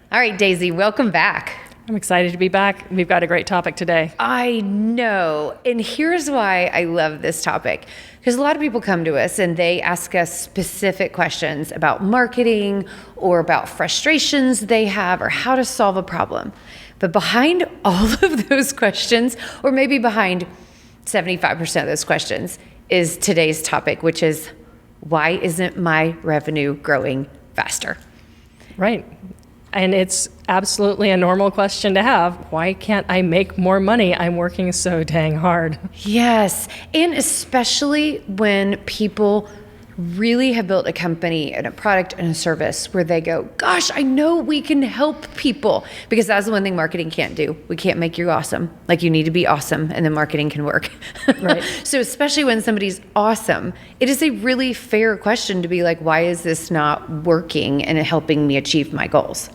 All right, Daisy, welcome back. I'm excited to be back. We've got a great topic today. I know. And here's why I love this topic. Because a lot of people come to us and they ask us specific questions about marketing or about frustrations they have or how to solve a problem. But behind all of those questions, or maybe behind 75% of those questions, is today's topic, which is, why isn't my revenue growing faster? Right. And it's absolutely a normal question to have. Why can't I make more money? I'm working so dang hard. Yes. And especially when people really have built a company and a product and a service where they go, gosh, I know we can help people. Because that's the one thing marketing can't do. We can't make you awesome. Like, you need to be awesome, and then marketing can work. Right. So especially when somebody's awesome, it is a really fair question to be like, why is this not working and helping me achieve my goals?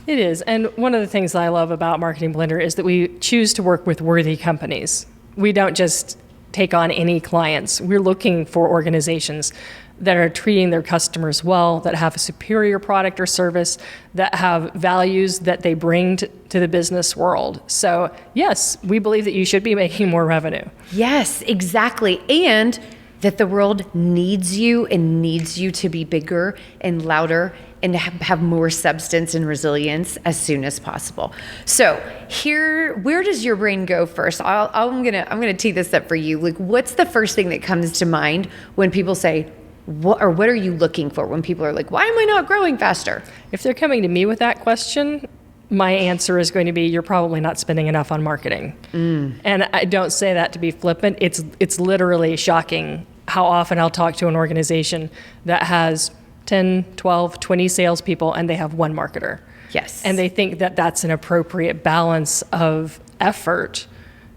It is. And one of the things I love about Marketing Blender is that we choose to work with worthy companies. We don't just take on any clients. We're looking for organizations that are treating their customers well, that have a superior product or service, that have values that they bring to the business world. So yes, we believe that you should be making more revenue. Yes, exactly. And that the world needs you and needs you to be bigger and louder and to have more substance and resilience as soon as possible. So here, where does your brain go first? I'm gonna tee this up for you. Like, what's the first thing that comes to mind when people say, what are you looking for when people are like, why am I not growing faster? If they're coming to me with that question, my answer is going to be, you're probably not spending enough on marketing. And I don't say that to be flippant. It's literally shocking how often I'll talk to an organization that has 10, 12, 20 salespeople and they have one marketer. Yes. And they think that that's an appropriate balance of effort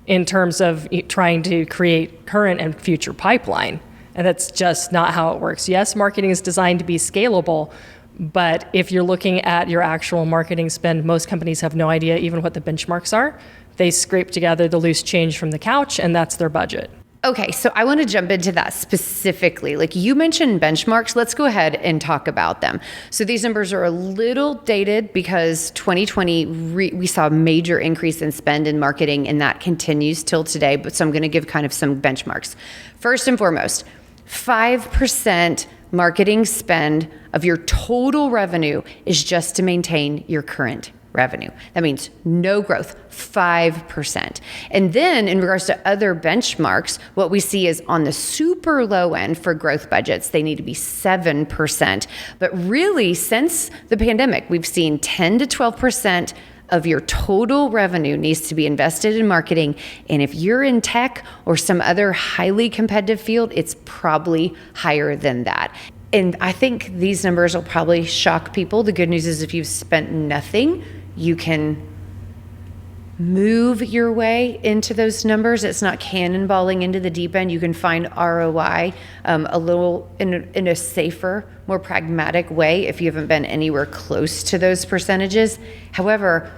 in terms of trying to create current and future pipeline. And that's just not how it works. Yes, marketing is designed to be scalable, but if you're looking at your actual marketing spend, most companies have no idea even what the benchmarks are. They scrape together the loose change from the couch, and that's their budget. Okay, so I want to jump into that specifically. Like, you mentioned benchmarks. Let's go ahead and talk about them. So these numbers are a little dated because 2020, we saw a major increase in spend in marketing, and that continues till today. But so I'm going to give kind of some benchmarks. First and foremost, 5% marketing spend of your total revenue is just to maintain your current revenue. That means no growth, 5%. And then in regards to other benchmarks, what we see is on the super low end for growth budgets, they need to be 7%. But really, since the pandemic, we've seen 10 to 12% of your total revenue needs to be invested in marketing. And if you're in tech or some other highly competitive field, it's probably higher than that. And I think these numbers will probably shock people. The good news is if you've spent nothing, you can move your way into those numbers. It's not cannonballing into the deep end. You can find ROI a little in a safer, more pragmatic way if you haven't been anywhere close to those percentages. However,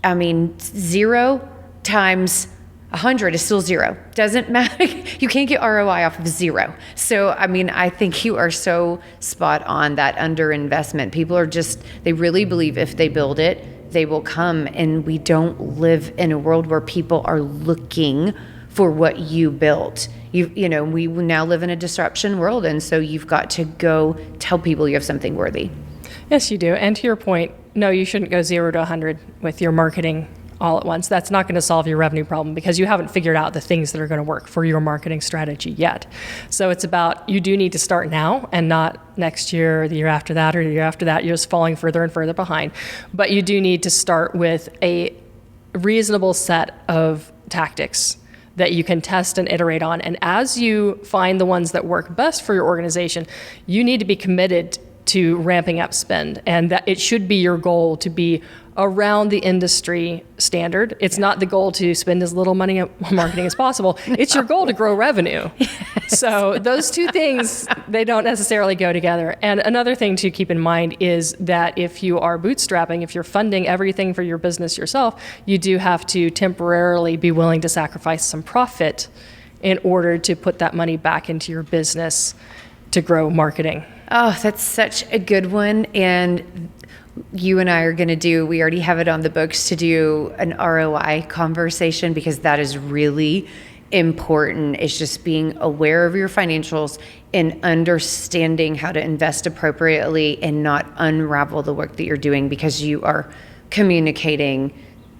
I mean, 0 times 100 is still 0. Doesn't matter. You can't get ROI off of 0. So, I mean, I think you are so spot on that underinvestment. People are they really believe if they build it, they will come. And we don't live in a world where people are looking for what you built. We now live in a disruption world. And so you've got to go tell people you have something worthy. Yes, you do. And to your point, no, you shouldn't go 0 to 100 with your marketing all at once. That's not going to solve your revenue problem because you haven't figured out the things that are going to work for your marketing strategy yet. So it's about, you do need to start now and not next year or the year after that or the year after that. You're just falling further and further behind. But you do need to start with a reasonable set of tactics that you can test and iterate on. And as you find the ones that work best for your organization, you need to be committed to ramping up spend, and that it should be your goal to be around the industry standard. It's not the goal to spend as little money on marketing as possible. No. It's your goal to grow revenue. Yes. So those two things, they don't necessarily go together. And another thing to keep in mind is that if you are bootstrapping, if you're funding everything for your business yourself, you do have to temporarily be willing to sacrifice some profit in order to put that money back into your business to grow marketing. Oh, that's such a good one. And you and I are going to do, we already have it on the books to do an ROI conversation, because that is really important. It's just being aware of your financials and understanding how to invest appropriately and not unravel the work that you're doing, because you are communicating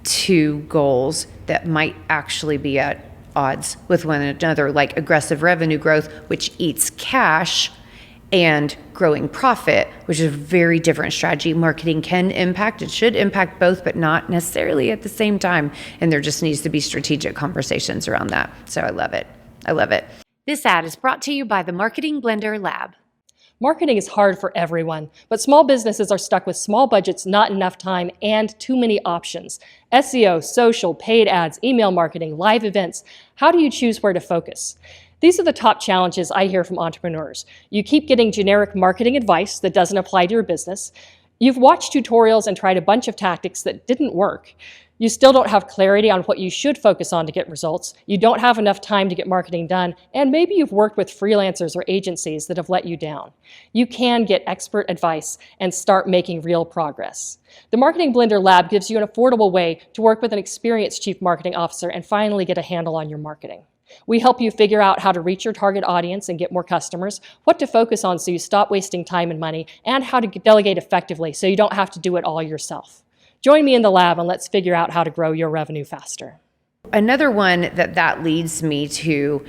two goals that might actually be at odds with one another, like aggressive revenue growth, which eats cash, and growing profit, which is a very different strategy. Marketing can impact, it should impact both, but not necessarily at the same time. And there just needs to be strategic conversations around that. So I love it. I love it. This ad is brought to you by the Marketing Blender Lab. Marketing is hard for everyone, but small businesses are stuck with small budgets, not enough time, and too many options. SEO, social, paid ads, email marketing, live events. How do you choose where to focus? These are the top challenges I hear from entrepreneurs. You keep getting generic marketing advice that doesn't apply to your business. You've watched tutorials and tried a bunch of tactics that didn't work. You still don't have clarity on what you should focus on to get results. You don't have enough time to get marketing done, and maybe you've worked with freelancers or agencies that have let you down. You can get expert advice and start making real progress. The Marketing Blender Lab gives you an affordable way to work with an experienced chief marketing officer and finally get a handle on your marketing. We help you figure out how to reach your target audience and get more customers, what to focus on so you stop wasting time and money, and how to delegate effectively so you don't have to do it all yourself. Join me in the lab and let's figure out how to grow your revenue faster. Another one that leads me to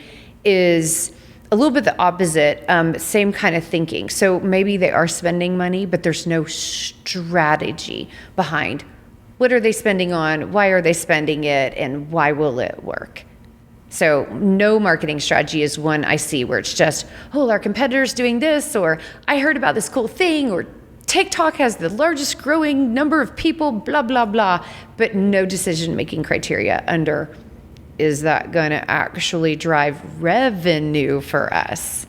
is a little bit the opposite, same kind of thinking. So maybe they are spending money, but there's no strategy behind what are they spending on, why are they spending it, and why will it work? So no marketing strategy is one I see where it's just, oh, our competitor's doing this, or I heard about this cool thing, or TikTok has the largest growing number of people, blah, blah, blah, but no decision-making criteria under, is that going to actually drive revenue for us?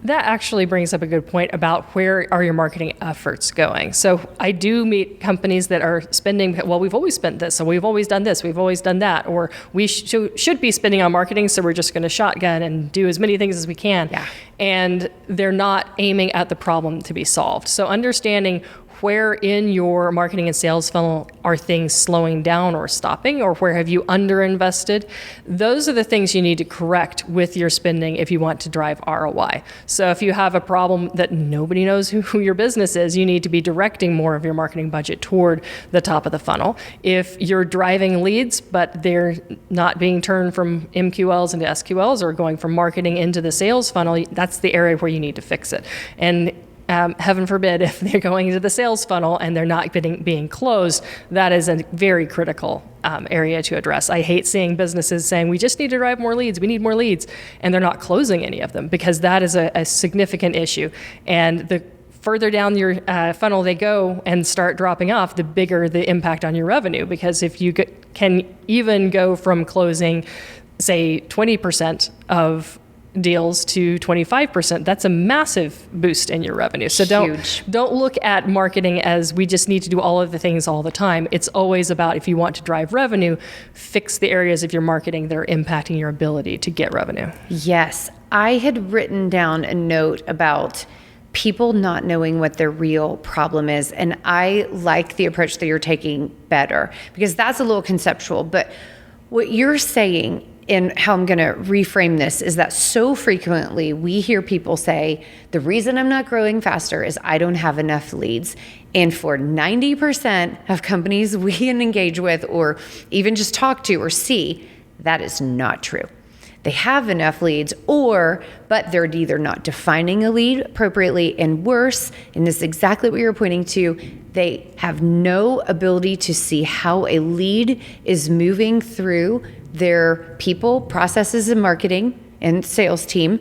That actually brings up a good point about where are your marketing efforts going. So I do meet companies that are spending, well, we've always spent this, so we've always done this, we've always done that, or we should be spending on marketing, so we're just going to shotgun and do as many things as we can. Yeah. And they're not aiming at the problem to be solved. So understanding where in your marketing and sales funnel are things slowing down or stopping, or where have you underinvested? Those are the things you need to correct with your spending if you want to drive ROI. So if you have a problem that nobody knows who your business is, you need to be directing more of your marketing budget toward the top of the funnel. If you're driving leads, but they're not being turned from MQLs into SQLs or going from marketing into the sales funnel, that's the area where you need to fix it. And heaven forbid, if they're going into the sales funnel and they're not being closed, that is a very critical area to address. I hate seeing businesses saying, we just need to drive more leads, we need more leads, and they're not closing any of them, because that is a significant issue. And the further down your funnel they go and start dropping off, the bigger the impact on your revenue. Because if you can even go from closing, say, 20% of deals to 25%, that's a massive boost in your revenue. So don't look at marketing as we just need to do all of the things all the time. It's always about, if you want to drive revenue, fix the areas of your marketing that are impacting your ability to get revenue. Yes. I had written down a note about people not knowing what their real problem is. And I like the approach that you're taking better, because that's a little conceptual. But what you're saying, and how I'm going to reframe this, is that so frequently we hear people say, the reason I'm not growing faster is I don't have enough leads. And for 90% of companies we can engage with, or even just talk to or see, that is not true. They have enough leads, but they're either not defining a lead appropriately, and worse, and this is exactly what you're pointing to, they have no ability to see how a lead is moving through their people, processes, and marketing and sales team,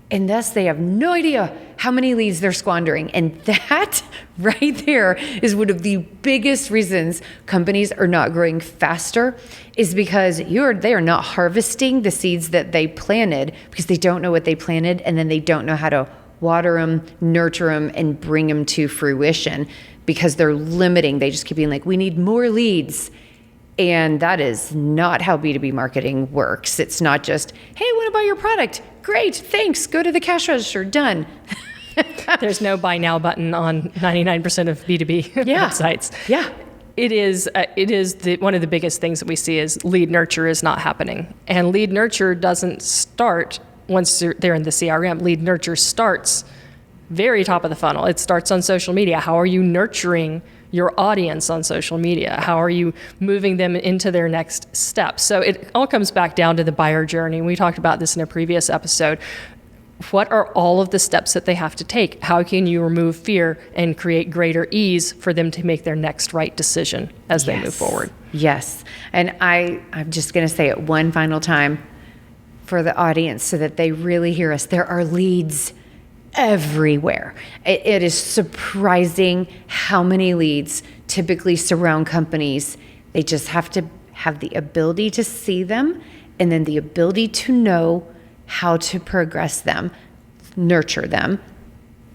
and thus they have no idea how many leads they're squandering. And that right there is one of the biggest reasons companies are not growing faster, is because they are not harvesting the seeds that they planted, because they don't know what they planted, and then they don't know how to water them, nurture them, and bring them to fruition, because they're limiting. They just keep being like, we need more leads. And that is not how B2B marketing works. It's not just, hey, I want to buy your product. Great, thanks. Go to the cash register, done. There's no buy now button on 99% of B2B websites. Yeah. It is one of the biggest things that we see is lead nurture is not happening. And lead nurture doesn't start once they're in the CRM. Lead nurture starts very top of the funnel. It starts on social media. How are you nurturing your audience on social media? How are you moving them into their next step? So it all comes back down to the buyer journey. We talked about this in a previous episode. What are all of the steps that they have to take? How can you remove fear and create greater ease for them to make their next right decision as they move forward? Yes. And I'm just going to say it one final time for the audience so that they really hear us. There are leads everywhere. It is surprising how many leads typically surround companies. They just have to have the ability to see them and then the ability to know how to progress them, nurture them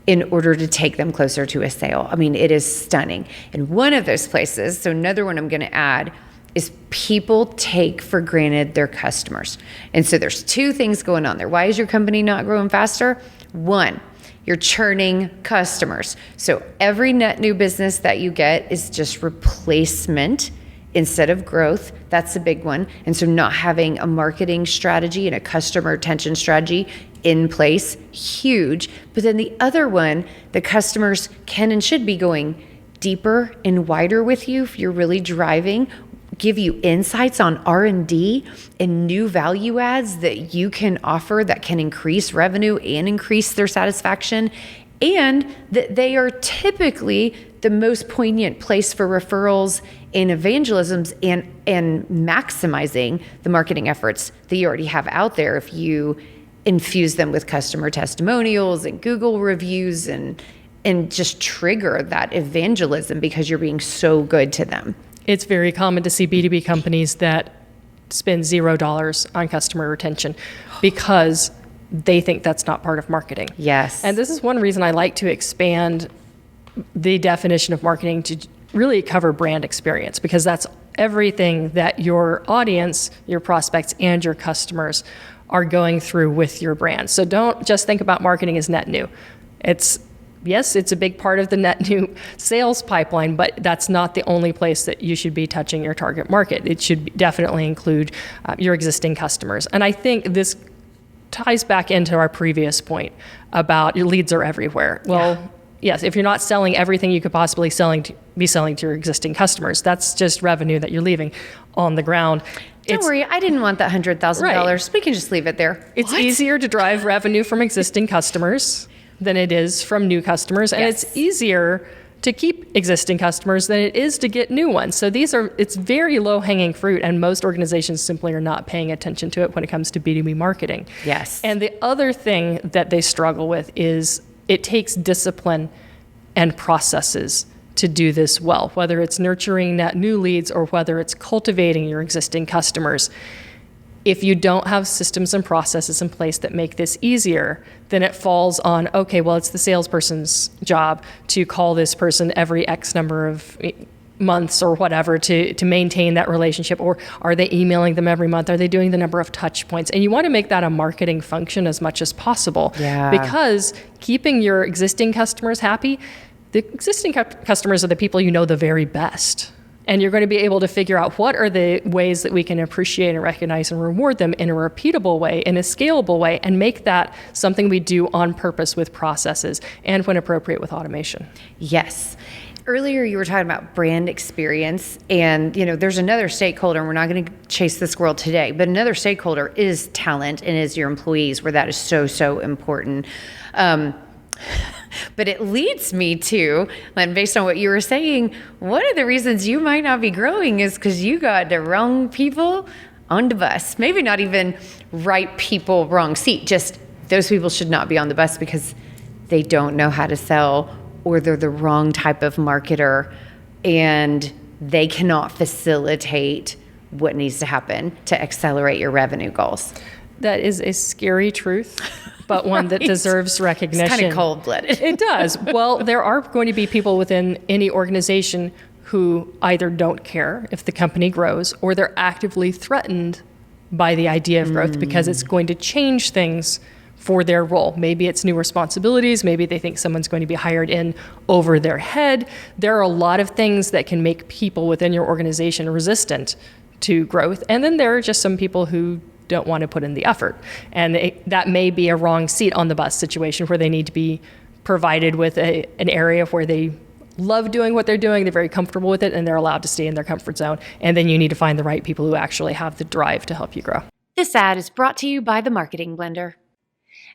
in order to take them closer to a sale. I mean, it is stunning. And one of those places, so another one I'm going to add, is people take for granted their customers. And so there's two things going on there. Why is your company not growing faster? One, you're churning customers. So every net new business that you get is just replacement instead of growth. That's a big one. And so not having a marketing strategy and a customer retention strategy in place, huge. But then the other one, the customers can and should be going deeper and wider with you if you're really driving, give you insights on R&D and new value adds that you can offer that can increase revenue and increase their satisfaction, and that they are typically the most poignant place for referrals and evangelisms and maximizing the marketing efforts that you already have out there if you infuse them with customer testimonials and Google reviews and just trigger that evangelism because you're being so good to them. It's very common to see B2B companies that spend $0 on customer retention because they think that's not part of marketing. Yes. And this is one reason I like to expand the definition of marketing to really cover brand experience, because that's everything that your audience, your prospects, and your customers are going through with your brand. So don't just think about marketing as net new. Yes, it's a big part of the net new sales pipeline, but that's not the only place that you should be touching your target market. It should definitely include your existing customers. And I think this ties back into our previous point about your leads are everywhere. Well, yes, if you're not selling everything you could possibly be selling to your existing customers, that's just revenue that you're leaving on the ground. Don't worry, I didn't want that $100,000. Right. We can just leave it there. It's easier to drive revenue from existing customers than it is from new customers. And it's easier to keep existing customers than it is to get new ones. So it's very low hanging fruit, and most organizations simply are not paying attention to it when it comes to B2B marketing. Yes. And the other thing that they struggle with is it takes discipline and processes to do this well, whether it's nurturing net new leads or whether it's cultivating your existing customers. If you don't have systems and processes in place that make this easier, then it falls on, okay, well, it's the salesperson's job to call this person every X number of months or whatever to maintain that relationship. Or are they emailing them every month? Are they doing the number of touch points? And you want to make that a marketing function as much as possible. Yeah. Because keeping your existing customers happy, the existing customers are the people you know the very best. And you're going to be able to figure out what are the ways that we can appreciate and recognize and reward them in a repeatable way, in a scalable way, and make that something we do on purpose with processes and when appropriate with automation. Yes. Earlier you were talking about brand experience, and there's another stakeholder, and we're not going to chase the squirrel today, but another stakeholder is talent and is your employees, where that is so, so important. But it leads me to, and based on what you were saying, one of the reasons you might not be growing is because you got the wrong people on the bus. Maybe not even right people, wrong seat. Just those people should not be on the bus because they don't know how to sell, or they're the wrong type of marketer, and they cannot facilitate what needs to happen to accelerate your revenue goals. That is a scary truth, but one that deserves recognition. It's kind of cold-blooded. It does. Well, there are going to be people within any organization who either don't care if the company grows, or they're actively threatened by the idea of growth because it's going to change things for their role. Maybe it's new responsibilities. Maybe they think someone's going to be hired in over their head. There are a lot of things that can make people within your organization resistant to growth. And then there are just some people who don't want to put in the effort. And that may be a wrong seat on the bus situation where they need to be provided with an area where they love doing what they're doing, they're very comfortable with it, and they're allowed to stay in their comfort zone. And then you need to find the right people who actually have the drive to help you grow. This ad is brought to you by the Marketing Blender.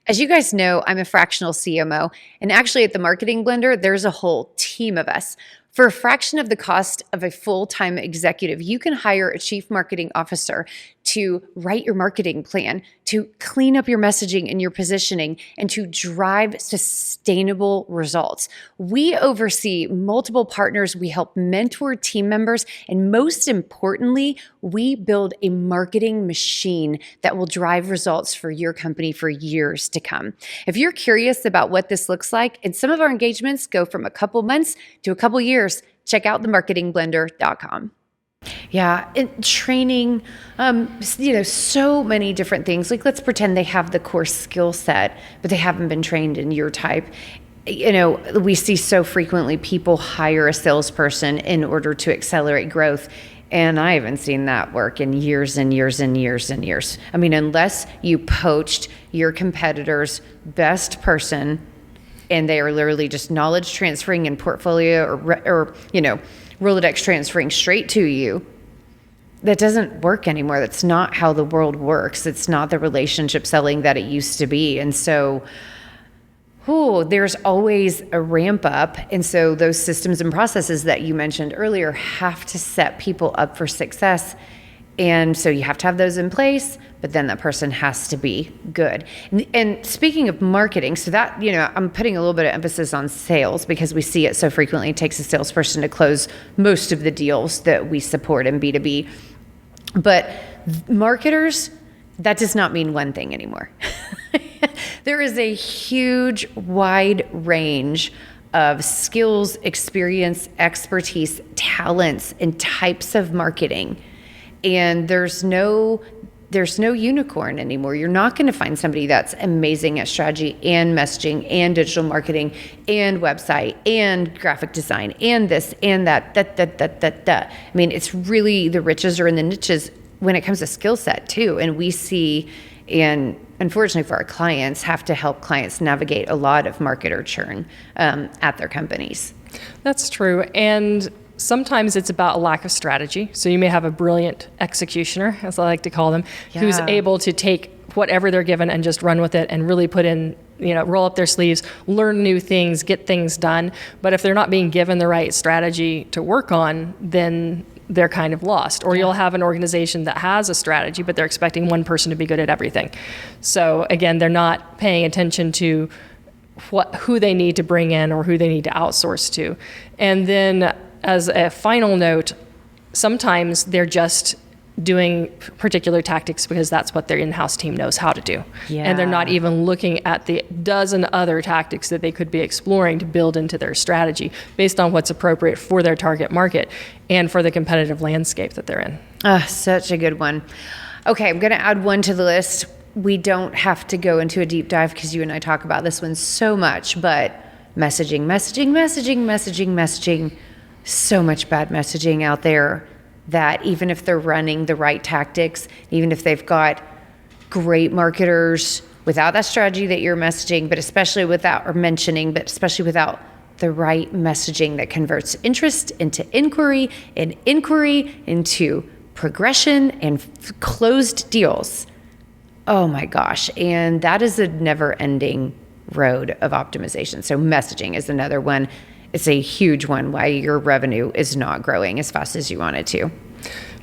As you guys know, I'm a fractional CMO, and actually at the Marketing Blender, there's a whole team of us. For a fraction of the cost of a full-time executive, you can hire a chief marketing officer to write your marketing plan, to clean up your messaging and your positioning, and to drive sustainable results. We oversee multiple partners, we help mentor team members, and most importantly, we build a marketing machine that will drive results for your company for years to come. If you're curious about what this looks like, and some of our engagements go from a couple months to a couple years, check out themarketingblender.com. Yeah, and training, so many different things. Like, let's pretend they have the core skill set, but they haven't been trained in your type. We see so frequently people hire a salesperson in order to accelerate growth. And I haven't seen that work in years and years and years and years. I mean, unless you poached your competitor's best person and they are literally just knowledge transferring and portfolio or Rolodex transferring straight to you, that doesn't work anymore. That's not how the world works. It's not the relationship selling that it used to be. And so, there's always a ramp up. And so those systems and processes that you mentioned earlier have to set people up for success. And so you have to have those in place, but then that person has to be good. And speaking of marketing, so that, I'm putting a little bit of emphasis on sales because we see it so frequently. It takes a salesperson to close most of the deals that we support in B2B. But marketers, that does not mean one thing anymore. There is a huge, wide range of skills, experience, expertise, talents, and types of marketing. And there's no unicorn anymore. You're not going to find somebody that's amazing at strategy and messaging and digital marketing and website and graphic design and this and that. I mean, it's really the riches are in the niches when it comes to skill set too. And we see, and unfortunately for our clients, have to help clients navigate a lot of marketer churn at their companies. That's true. And sometimes it's about a lack of strategy. So you may have a brilliant executioner, as I like to call them, who's able to take whatever they're given and just run with it and really put in, roll up their sleeves, learn new things, get things done. But if they're not being given the right strategy to work on, then they're kind of lost. Or you'll have an organization that has a strategy, but they're expecting one person to be good at everything. So again, they're not paying attention to who they need to bring in or who they need to outsource to. And then as a final note, sometimes they're just doing particular tactics because that's what their in-house team knows how to do. Yeah. And they're not even looking at the dozen other tactics that they could be exploring to build into their strategy based on what's appropriate for their target market and for the competitive landscape that they're in. Such a good one. Okay, I'm going to add one to the list. We don't have to go into a deep dive because you and I talk about this one so much, but messaging. So much bad messaging out there that even if they're running the right tactics, even if they've got great marketers without that strategy that you're messaging, but especially without the right messaging that converts interest into inquiry and inquiry into progression and closed deals. Oh my gosh. And that is a never-ending road of optimization. So messaging is another one. It's a huge one why your revenue is not growing as fast as you want it to.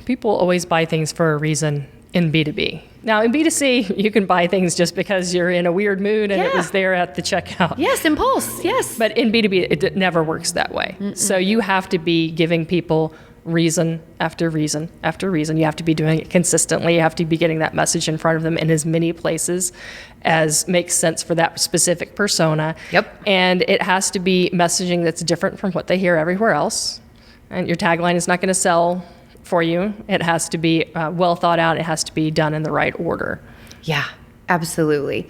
People always buy things for a reason in B2B. Now, in B2C, you can buy things just because you're in a weird mood and it was there at the checkout. Yes, impulse, yes. But in B2B, it never works that way. Mm-mm. So you have to be giving people reason after reason after reason. You have to be doing it consistently. You have to be getting that message in front of them in as many places as makes sense for that specific persona. Yep. And it has to be messaging that's different from what they hear everywhere else. And your tagline is not going to sell for you. It has to be well thought out. It has to be done in the right order. Yeah, absolutely.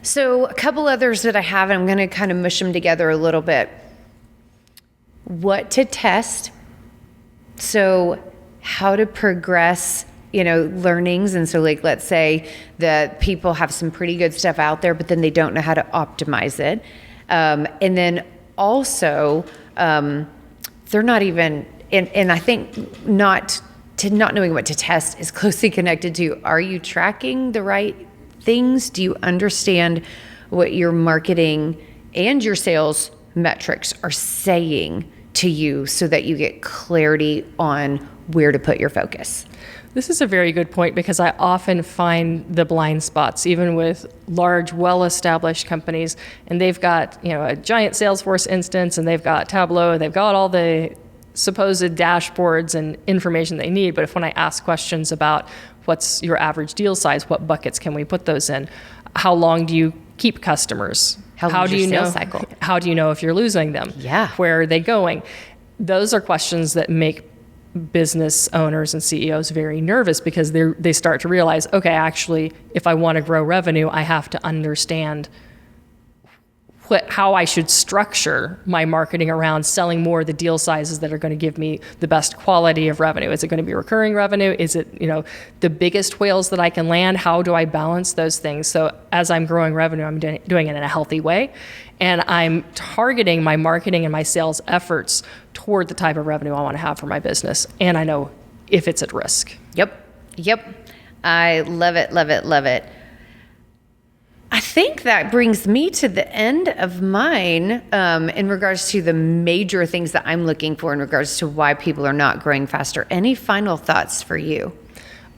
So a couple others that I have, and I'm going to kind of mush them together a little bit. What to test. So how to progress, learnings. And so like, let's say that people have some pretty good stuff out there, but then they don't know how to optimize it. And then also, they're not even, and I think not knowing what to test is closely connected to, are you tracking the right things? Do you understand what your marketing and your sales metrics are saying to you so that you get clarity on where to put your focus? This is a very good point because I often find the blind spots, even with large, well-established companies, and they've got, a giant Salesforce instance, and they've got Tableau, they've got all the supposed dashboards and information they need. But when I ask questions about what's your average deal size, what buckets can we put those in, how long do you keep customers? How do you know? Cycle? How do you know if you're losing them? Yeah. Where are they going? Those are questions that make business owners and CEOs very nervous because they start to realize, okay, actually, if I want to grow revenue, I have to understand how I should structure my marketing around selling more of the deal sizes that are going to give me the best quality of revenue. Is it going to be recurring revenue? Is it, the biggest whales that I can land? How do I balance those things? So as I'm growing revenue, I'm doing it in a healthy way. And I'm targeting my marketing and my sales efforts toward the type of revenue I want to have for my business. And I know if it's at risk. Yep. I love it, love it, love it. I think that brings me to the end of mine in regards to the major things that I'm looking for in regards to why people are not growing faster. Any final thoughts for you?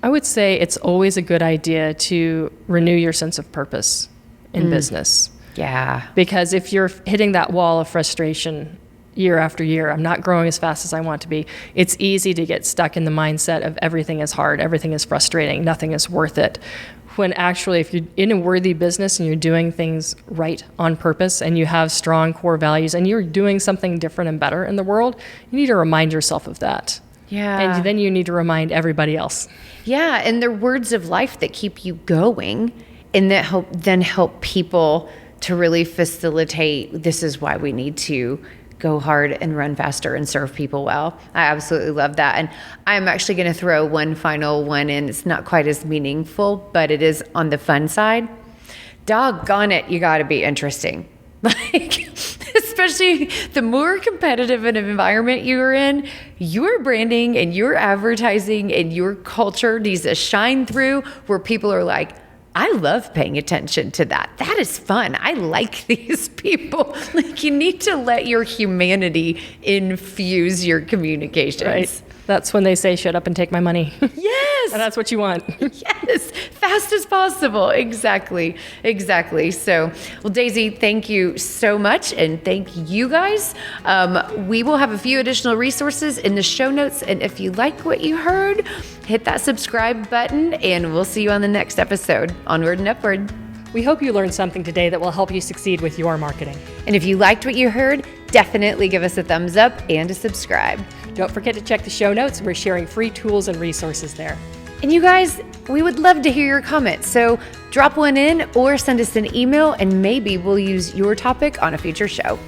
I would say it's always a good idea to renew your sense of purpose in business. Yeah. Because if you're hitting that wall of frustration year after year, I'm not growing as fast as I want to be, it's easy to get stuck in the mindset of everything is hard, everything is frustrating, nothing is worth it. When actually, if you're in a worthy business and you're doing things right on purpose and you have strong core values and you're doing something different and better in the world, you need to remind yourself of that. Yeah. And then you need to remind everybody else. Yeah, and they're words of life that keep you going and that help people to really facilitate, this is why we need to go hard and run faster and serve people well. I absolutely love that. And I'm actually going to throw one final one in. It's not quite as meaningful, but it is on the fun side. Doggone it, you got to be interesting. Especially the more competitive an environment you're in, your branding and your advertising and your culture needs to shine through where people are like, I love paying attention to that. That is fun. I like these people. Like, you need to let your humanity infuse your communications. Right. That's when they say, shut up and take my money. Yes. And that's what you want. Yes. Fast as possible. Exactly. So, well, Daisy, thank you so much. And thank you guys. We will have a few additional resources in the show notes. And if you like what you heard, hit that subscribe button and we'll see you on the next episode. Onward and upward. We hope you learned something today that will help you succeed with your marketing. And if you liked what you heard, definitely give us a thumbs up and a subscribe. Don't forget to check the show notes. We're sharing free tools and resources there. And you guys, we would love to hear your comments. So drop one in or send us an email and maybe we'll use your topic on a future show.